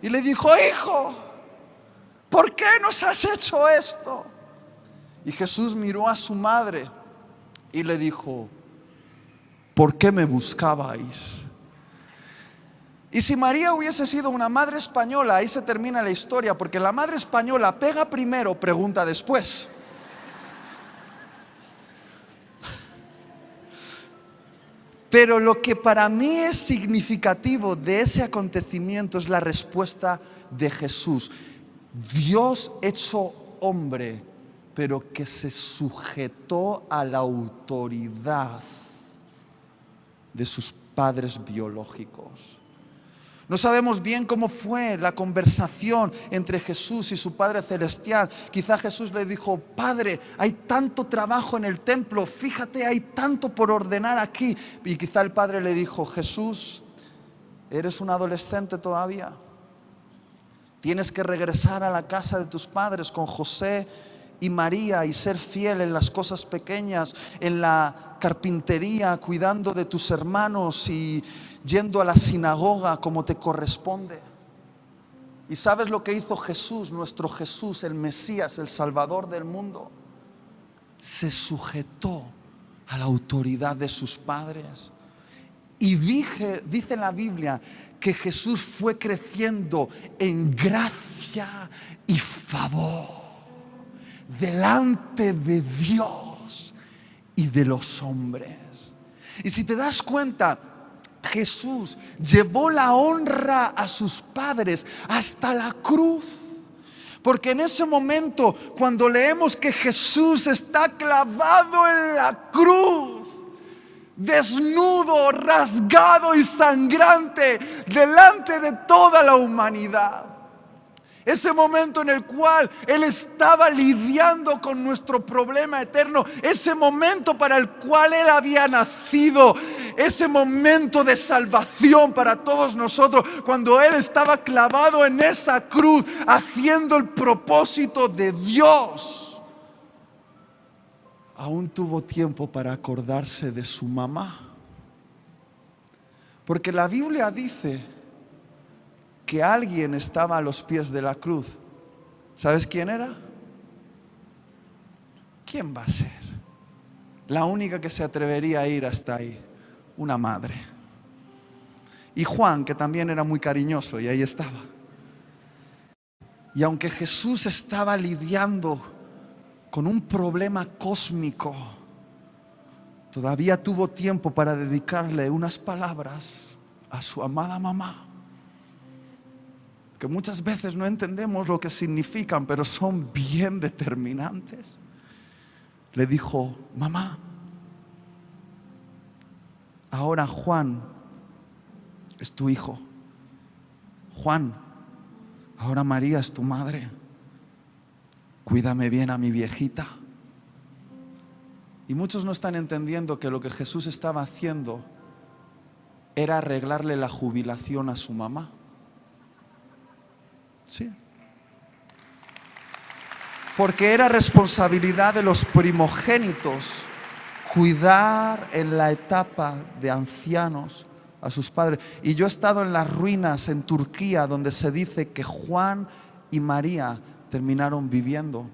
Y le dijo: hijo, ¿por qué nos has hecho esto? Y Jesús miró a su madre y le dijo: ¿por qué me buscabais? Y si María hubiese sido una madre española, ahí se termina la historia, porque la madre española pega primero, pregunta después. Pero lo que para mí es significativo de ese acontecimiento es la respuesta de Jesús. Dios hecho hombre, pero que se sujetó a la autoridad de sus padres biológicos. No sabemos bien cómo fue la conversación entre Jesús y su Padre Celestial. Quizá Jesús le dijo: Padre, hay tanto trabajo en el templo, fíjate, hay tanto por ordenar aquí. Y quizá el Padre le dijo: Jesús, ¿eres un adolescente todavía? Tienes que regresar a la casa de tus padres con José y María y ser fiel en las cosas pequeñas, en la carpintería, cuidando de tus hermanos y yendo a la sinagoga como te corresponde. ¿Y sabes lo que hizo Jesús, nuestro Jesús, el Mesías, el Salvador del mundo? Se sujetó a la autoridad de sus padres. Y dice la Biblia que Jesús fue creciendo en gracia y favor delante de Dios y de los hombres. Y si te das cuenta, Jesús llevó la honra a sus padres hasta la cruz. Porque en ese momento, cuando leemos que Jesús está clavado en la cruz, desnudo, rasgado y sangrante delante de toda la humanidad, ese momento en el cual Él estaba lidiando con nuestro problema eterno, ese momento para el cual Él había nacido, ese momento de salvación para todos nosotros, cuando Él estaba clavado en esa cruz haciendo el propósito de Dios, aún tuvo tiempo para acordarse de su mamá. Porque la Biblia dice que alguien estaba a los pies de la cruz. ¿Sabes quién era? ¿Quién va a ser? La única que se atrevería a ir hasta ahí, una madre. Y Juan, que también era muy cariñoso, y ahí estaba. Y aunque Jesús estaba lidiando con un problema cósmico, todavía tuvo tiempo para dedicarle unas palabras a su amada mamá, que muchas veces no entendemos lo que significan, pero son bien determinantes. Le dijo: mamá, ahora Juan es tu hijo. Juan, ahora María es tu madre. Cuídame bien a mi viejita. Y muchos no están entendiendo que lo que Jesús estaba haciendo era arreglarle la jubilación a su mamá. Sí. Porque era responsabilidad de los primogénitos cuidar en la etapa de ancianos a sus padres. Y yo he estado en las ruinas en Turquía, donde se dice que Juan y María terminaron viviendo.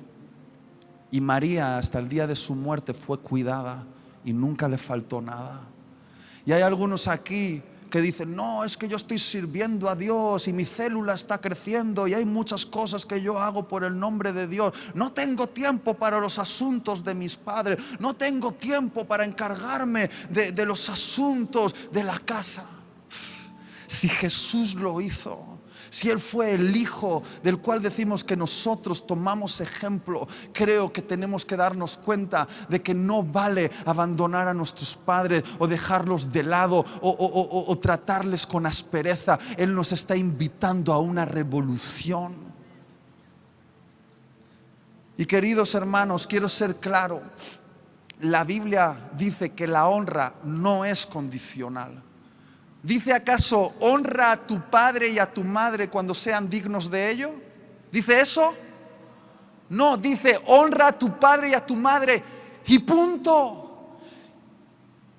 Y María hasta el día de su muerte fue cuidada y nunca le faltó nada. Y hay algunos aquí que dicen, no, es que yo estoy sirviendo a Dios y mi célula está creciendo y hay muchas cosas que yo hago por el nombre de Dios. No tengo tiempo para los asuntos de mis padres, no tengo tiempo para encargarme de los asuntos de la casa. Si Jesús lo hizo, si Él fue el Hijo del cual decimos que nosotros tomamos ejemplo, creo que tenemos que darnos cuenta de que no vale abandonar a nuestros padres o dejarlos de lado o tratarles con aspereza. Él nos está invitando a una revolución. Y queridos hermanos, quiero ser claro, la Biblia dice que la honra no es condicional. ¿Dice acaso honra a tu padre y a tu madre cuando sean dignos de ello? ¿Dice eso? No, dice honra a tu padre y a tu madre y punto.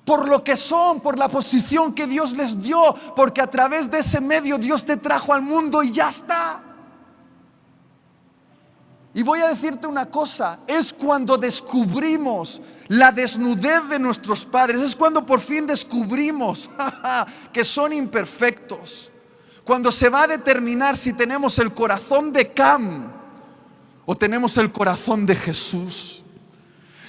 Por lo que son, por la posición que Dios les dio, porque a través de ese medio Dios te trajo al mundo y ya está. Y voy a decirte una cosa, es cuando descubrimos la desnudez de nuestros padres, es cuando por fin descubrimos que son imperfectos, cuando se va a determinar si tenemos el corazón de Cam o tenemos el corazón de Jesús.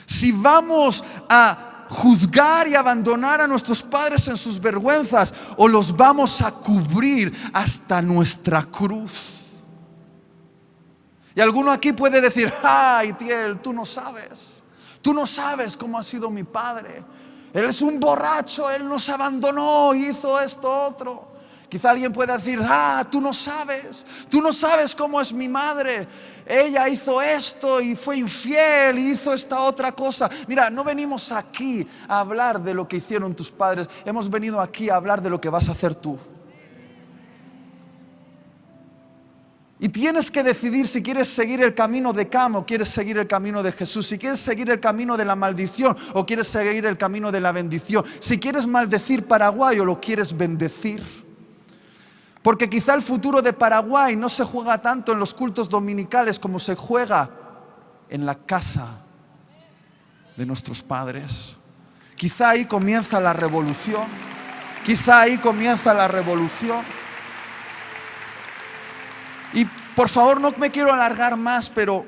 Si vamos a juzgar y abandonar a nuestros padres en sus vergüenzas o los vamos a cubrir hasta nuestra cruz. Y alguno aquí puede decir, ay, Tiel, tú no sabes cómo ha sido mi padre. Él es un borracho, él nos abandonó, hizo esto, otro. Quizá alguien pueda decir, tú no sabes cómo es mi madre. Ella hizo esto y fue infiel y hizo esta otra cosa. Mira, no venimos aquí a hablar de lo que hicieron tus padres. Hemos venido aquí a hablar de lo que vas a hacer tú. Y tienes que decidir si quieres seguir el camino de Cam o quieres seguir el camino de Jesús. Si quieres seguir el camino de la maldición o quieres seguir el camino de la bendición. Si quieres maldecir Paraguay o lo quieres bendecir. Porque quizá el futuro de Paraguay no se juega tanto en los cultos dominicales como se juega en la casa de nuestros padres. Quizá ahí comienza la revolución. Quizá ahí comienza la revolución. Y por favor, no me quiero alargar más, pero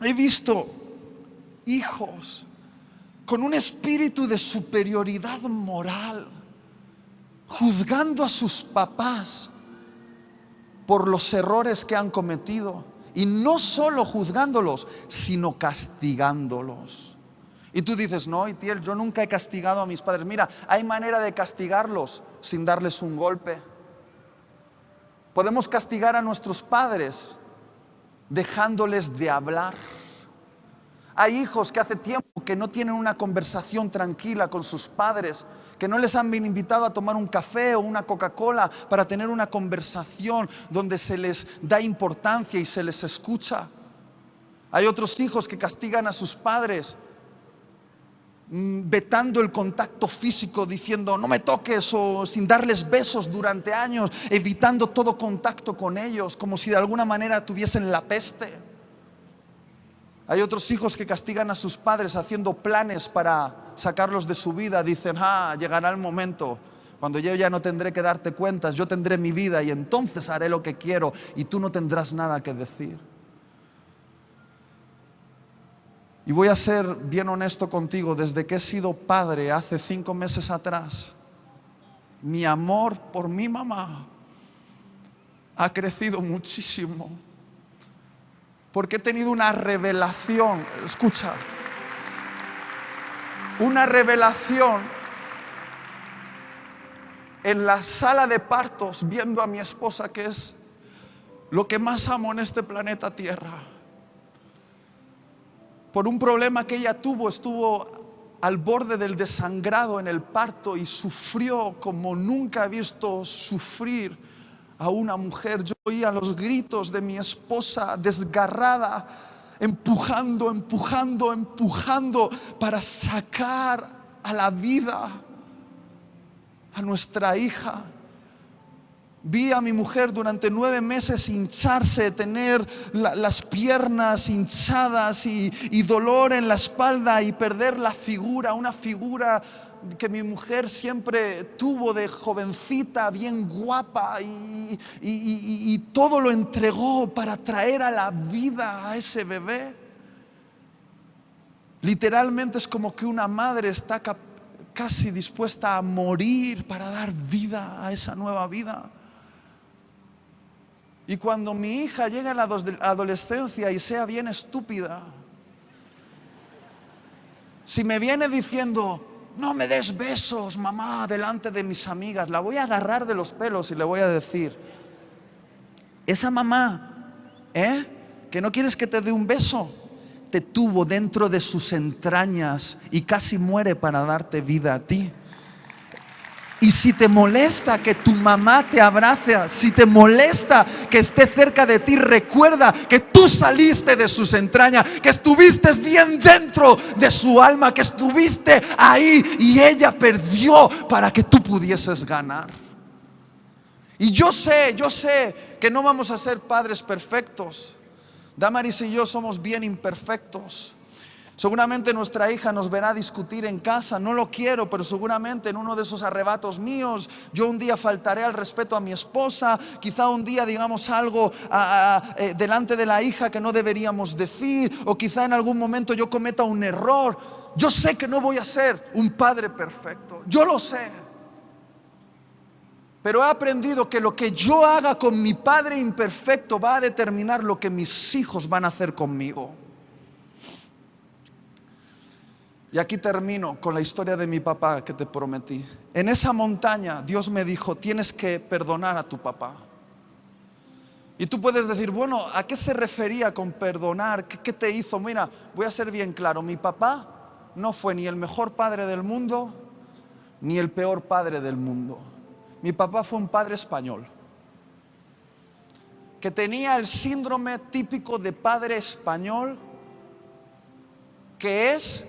he visto hijos con un espíritu de superioridad moral, juzgando a sus papás por los errores que han cometido. Y no solo juzgándolos, sino castigándolos. Y tú dices, no, Itiel, yo nunca he castigado a mis padres. Mira, hay manera de castigarlos sin darles un golpe. Podemos castigar a nuestros padres dejándoles de hablar. Hay hijos que hace tiempo que no tienen una conversación tranquila con sus padres, que no les han invitado a tomar un café o una Coca-Cola para tener una conversación donde se les da importancia y se les escucha. Hay otros hijos que castigan a sus padres vetando el contacto físico, diciendo no me toques, o sin darles besos durante años, evitando todo contacto con ellos, como si de alguna manera tuviesen la peste. Hay otros hijos que castigan a sus padres haciendo planes para sacarlos de su vida. Dicen, llegará el momento cuando yo ya no tendré que darte cuentas, yo tendré mi vida y entonces haré lo que quiero y tú no tendrás nada que decir. Y voy a ser bien honesto contigo, desde que he sido padre hace 5 meses atrás, mi amor por mi mamá ha crecido muchísimo. Porque he tenido una revelación, escucha, una revelación en la sala de partos, viendo a mi esposa, que es lo que más amo en este planeta Tierra. Por un problema que ella tuvo, estuvo al borde del desangrado en el parto y sufrió como nunca he visto sufrir a una mujer. Yo oía los gritos de mi esposa desgarrada, empujando para sacar a la vida a nuestra hija. Vi a mi mujer durante 9 meses hincharse, tener las piernas hinchadas y dolor en la espalda y perder la figura, una figura que mi mujer siempre tuvo de jovencita, bien guapa, y todo lo entregó para traer a la vida a ese bebé. Literalmente es como que una madre está casi dispuesta a morir para dar vida a esa nueva vida. Y cuando mi hija llega a la adolescencia y sea bien estúpida, si me viene diciendo, no me des besos, mamá, delante de mis amigas, la voy a agarrar de los pelos y le voy a decir, esa mamá, que no quieres que te dé un beso, te tuvo dentro de sus entrañas y casi muere para darte vida a ti. Y si te molesta que tu mamá te abrace, si te molesta que esté cerca de ti, recuerda que tú saliste de sus entrañas, que estuviste bien dentro de su alma, que estuviste ahí y ella perdió para que tú pudieses ganar. Y yo sé que no vamos a ser padres perfectos. Damaris y yo somos bien imperfectos. Seguramente nuestra hija nos verá discutir en casa, no lo quiero, pero seguramente en uno de esos arrebatos míos, yo un día faltaré al respeto a mi esposa, quizá un día digamos algo delante de la hija que no deberíamos decir, o quizá en algún momento yo cometa un error. Yo sé que no voy a ser un padre perfecto, yo lo sé. Pero he aprendido que lo que yo haga con mi padre imperfecto va a determinar lo que mis hijos van a hacer conmigo. Y aquí termino con la historia de mi papá que te prometí. En esa montaña Dios me dijo, tienes que perdonar a tu papá. Y tú puedes decir, bueno, ¿a qué se refería con perdonar? ¿Qué te hizo? Mira, voy a ser bien claro, mi papá no fue ni el mejor padre del mundo, ni el peor padre del mundo. Mi papá fue un padre español, que tenía el síndrome típico de padre español, que es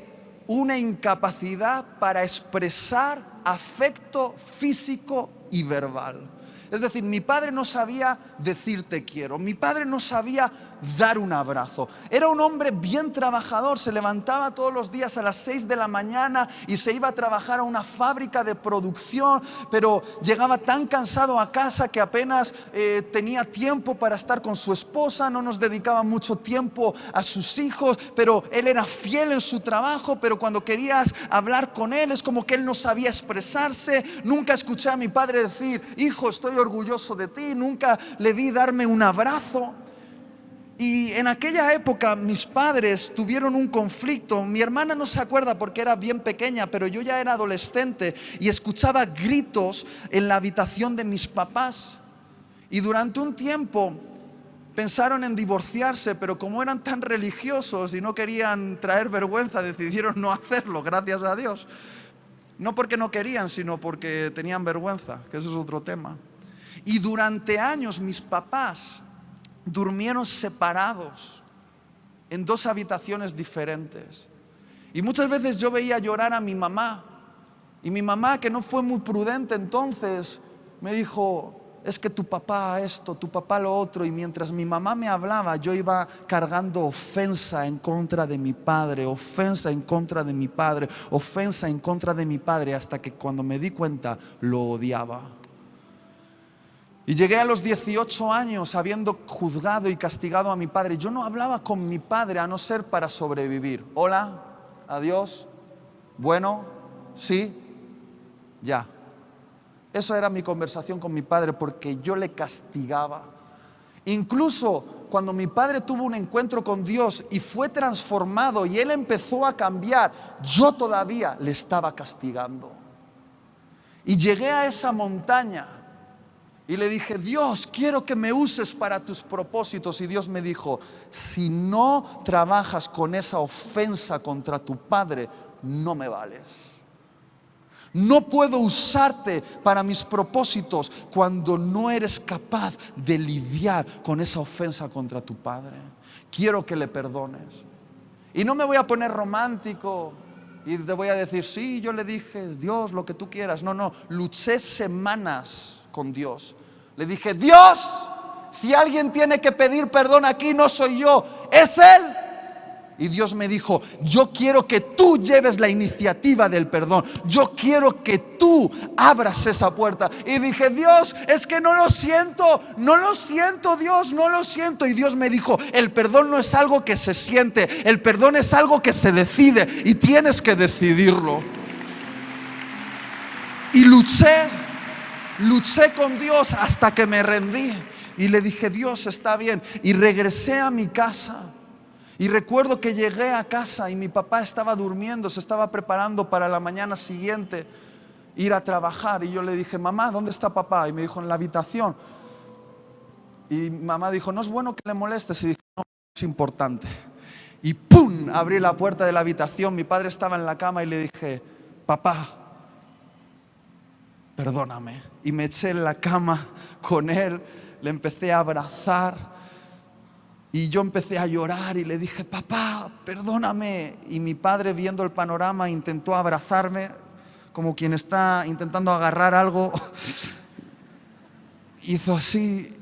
una incapacidad para expresar afecto físico y verbal. Es decir, mi padre no sabía decir te quiero, mi padre no sabía dar un abrazo. Era un hombre bien trabajador, se levantaba todos los días a las 6 de la mañana y se iba a trabajar a una fábrica de producción, pero llegaba tan cansado a casa que apenas tenía tiempo para estar con su esposa, no nos dedicaba mucho tiempo a sus hijos, pero él era fiel en su trabajo, pero cuando querías hablar con él es como que él no sabía expresarse. Nunca escuché a mi padre decir, hijo, estoy orgulloso de ti, nunca le vi darme un abrazo. Y en aquella época mis padres tuvieron un conflicto. Mi hermana no se acuerda porque era bien pequeña, pero yo ya era adolescente y escuchaba gritos en la habitación de mis papás. Y durante un tiempo pensaron en divorciarse, pero como eran tan religiosos y no querían traer vergüenza, decidieron no hacerlo, gracias a Dios. No porque no querían, sino porque tenían vergüenza, que eso es otro tema. Y durante años mis papás durmieron separados en 2 habitaciones diferentes. Y muchas veces yo veía llorar a mi mamá. Y mi mamá, que no fue muy prudente entonces, me dijo, es que tu papá esto, tu papá lo otro. Y mientras mi mamá me hablaba, yo iba cargando ofensa en contra de mi padre, ofensa en contra de mi padre, ofensa en contra de mi padre, hasta que cuando me di cuenta lo odiaba. Y llegué a los 18 años habiendo juzgado y castigado a mi padre. Yo no hablaba con mi padre a no ser para sobrevivir. Hola, adiós, bueno, sí, ya. Eso era mi conversación con mi padre porque yo le castigaba. Incluso cuando mi padre tuvo un encuentro con Dios y fue transformado y él empezó a cambiar, yo todavía le estaba castigando. Y llegué a esa montaña y le dije, Dios, quiero que me uses para tus propósitos. Y Dios me dijo, si no trabajas con esa ofensa contra tu padre, no me vales. No puedo usarte para mis propósitos cuando no eres capaz de lidiar con esa ofensa contra tu padre. Quiero que le perdones. Y no me voy a poner romántico y te voy a decir, sí, yo le dije, Dios, lo que tú quieras. No, luché semanas con Dios. Le dije, Dios, si alguien tiene que pedir perdón aquí, no soy yo, es Él. Y Dios me dijo, yo quiero que tú lleves la iniciativa del perdón. Yo quiero que tú abras esa puerta. Y dije, Dios, es que no lo siento, Dios, no lo siento. Y Dios me dijo, el perdón no es algo que se siente, el perdón es algo que se decide y tienes que decidirlo. Y luché con Dios hasta que me rendí. Y le dije, Dios, está bien. Y regresé a mi casa. Y recuerdo que llegué a casa y mi papá estaba durmiendo, se estaba preparando para la mañana siguiente ir a trabajar. Y yo le dije, mamá, ¿dónde está papá? Y me dijo, en la habitación. Y mamá dijo, no es bueno que le molestes. Y dije, no, es importante. Y ¡pum! Abrí la puerta de la habitación, mi padre estaba en la cama y le dije, papá, perdóname. Y me eché en la cama con él, le empecé a abrazar. Y yo empecé a llorar y le dije, papá, perdóname. Y mi padre, viendo el panorama, intentó abrazarme como quien está intentando agarrar algo. Hizo así.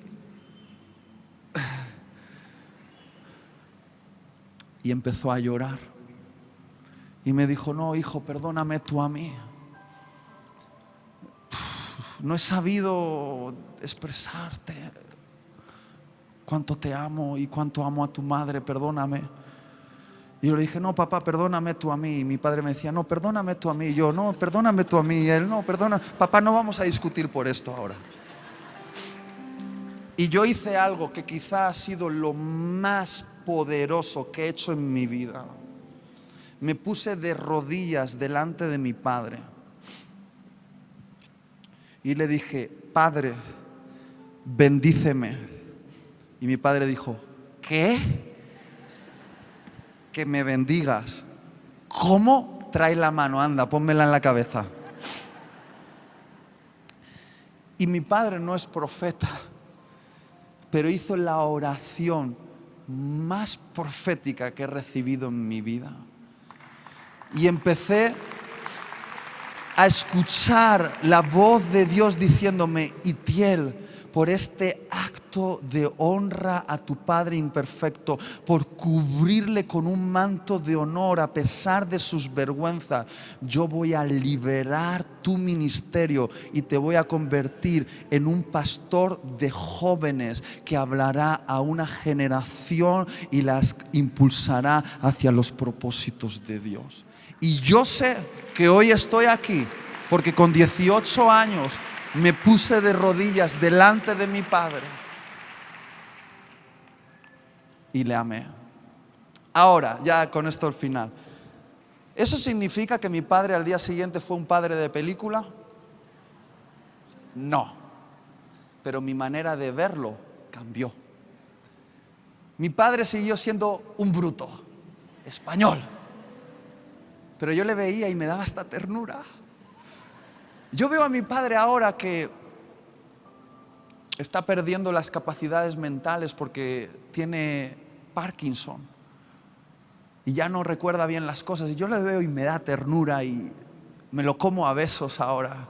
Y empezó a llorar. Y me dijo, no, hijo, perdóname tú a mí. No he sabido expresarte cuánto te amo y cuánto amo a tu madre, perdóname. Y yo le dije, no, papá, perdóname tú a mí. Y mi padre me decía, no, perdóname tú a mí. Y yo, no, perdóname tú a mí. Y él, no, perdona. Papá, no vamos a discutir por esto ahora. Y yo hice algo que quizá ha sido lo más poderoso que he hecho en mi vida. Me puse de rodillas delante de mi padre. Y le dije, Padre, bendíceme. Y mi padre dijo, ¿qué? Que me bendigas. ¿Cómo? Trae la mano, anda, pónmela en la cabeza. Y mi padre no es profeta, pero hizo la oración más profética que he recibido en mi vida. Y empecé a escuchar la voz de Dios diciéndome, Itiel, por este acto de honra a tu Padre imperfecto, por cubrirle con un manto de honor a pesar de sus vergüenzas, yo voy a liberar tu ministerio y te voy a convertir en un pastor de jóvenes que hablará a una generación y las impulsará hacia los propósitos de Dios. Y yo sé que hoy estoy aquí porque con 18 años me puse de rodillas delante de mi padre y le amé. Ahora, ya con esto al final. ¿Eso significa que mi padre al día siguiente fue un padre de película? No. Pero mi manera de verlo cambió. Mi padre siguió siendo un bruto español. Pero yo le veía y me daba esta ternura. Yo veo a mi padre ahora que está perdiendo las capacidades mentales porque tiene Parkinson y ya no recuerda bien las cosas. Y yo le veo y me da ternura y me lo como a besos ahora.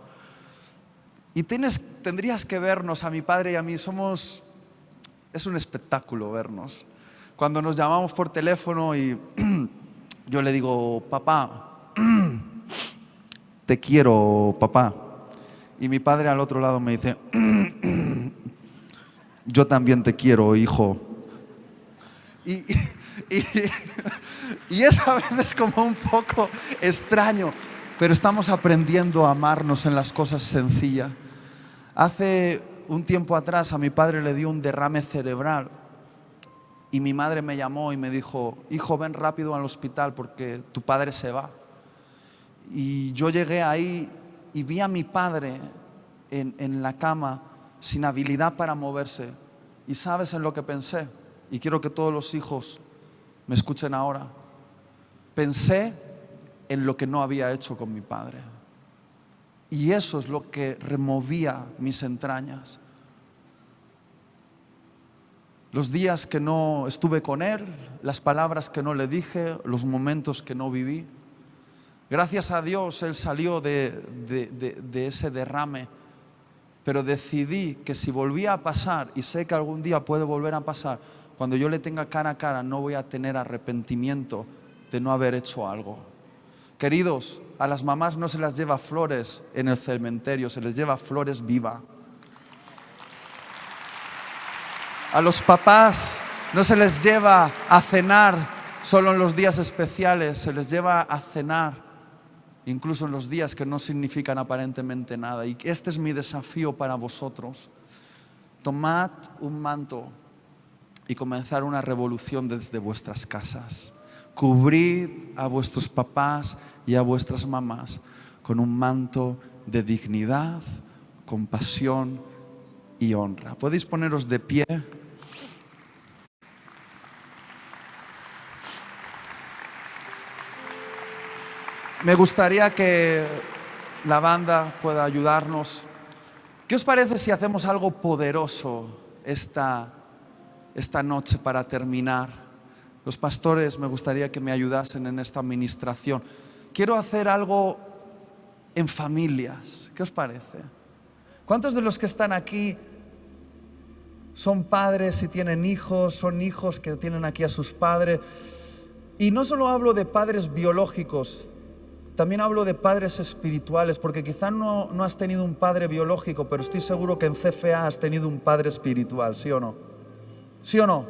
Y tendrías que vernos a mi padre y a mí. Es un espectáculo vernos. Cuando nos llamamos por teléfono y yo le digo, papá, te quiero, papá. Y mi padre al otro lado me dice, yo también te quiero, hijo. Y es a veces como un poco extraño, pero estamos aprendiendo a amarnos en las cosas sencillas. Hace un tiempo atrás a mi padre le dio un derrame cerebral y mi madre me llamó y me dijo, hijo, ven rápido al hospital porque tu padre se va. Y yo llegué ahí y vi a mi padre en la cama sin habilidad para moverse. ¿Y sabes en lo que pensé? Y quiero que todos los hijos me escuchen ahora. Pensé en lo que no había hecho con mi padre. Y eso es lo que removía mis entrañas. Los días que no estuve con él, las palabras que no le dije, los momentos que no viví. Gracias a Dios él salió de ese derrame, pero decidí que si volvía a pasar, y sé que algún día puede volver a pasar, cuando yo le tenga cara a cara no voy a tener arrepentimiento de no haber hecho algo. Queridos, a las mamás no se las lleva flores en el cementerio, se les lleva flores viva. A los papás no se les lleva a cenar solo en los días especiales, se les lleva a cenar incluso en los días que no significan aparentemente nada. Y este es mi desafío para vosotros. Tomad un manto y comenzar una revolución desde vuestras casas. Cubrid a vuestros papás y a vuestras mamás con un manto de dignidad, compasión y honra. ¿Podéis poneros de pie? Me gustaría que la banda pueda ayudarnos. ¿Qué os parece si hacemos algo poderoso esta noche para terminar? Los pastores me gustaría que me ayudasen en esta administración. Quiero hacer algo en familias. ¿Qué os parece? ¿Cuántos de los que están aquí son padres y tienen hijos? Son hijos que tienen aquí a sus padres. Y no solo hablo de padres biológicos, también hablo de padres espirituales, porque quizá no has tenido un padre biológico, pero estoy seguro que en CFA has tenido un padre espiritual, ¿sí o no? ¿Sí o no?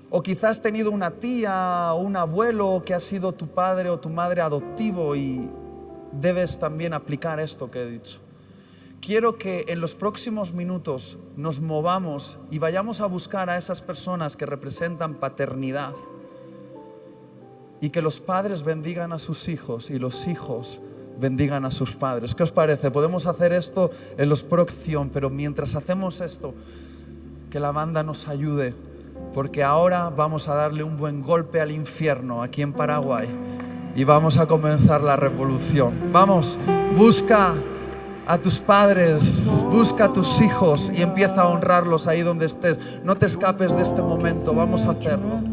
O quizás has tenido una tía o un abuelo que ha sido tu padre o tu madre adoptivo y debes también aplicar esto que he dicho. Quiero que en los próximos minutos nos movamos y vayamos a buscar a esas personas que representan paternidad. Y que los padres bendigan a sus hijos y los hijos bendigan a sus padres. ¿Qué os parece? Podemos hacer esto en los próximos, pero mientras hacemos esto, que la banda nos ayude, porque ahora vamos a darle un buen golpe al infierno aquí en Paraguay y vamos a comenzar la revolución. Vamos, busca a tus padres, busca a tus hijos y empieza a honrarlos ahí donde estés. No te escapes de este momento, vamos a hacerlo.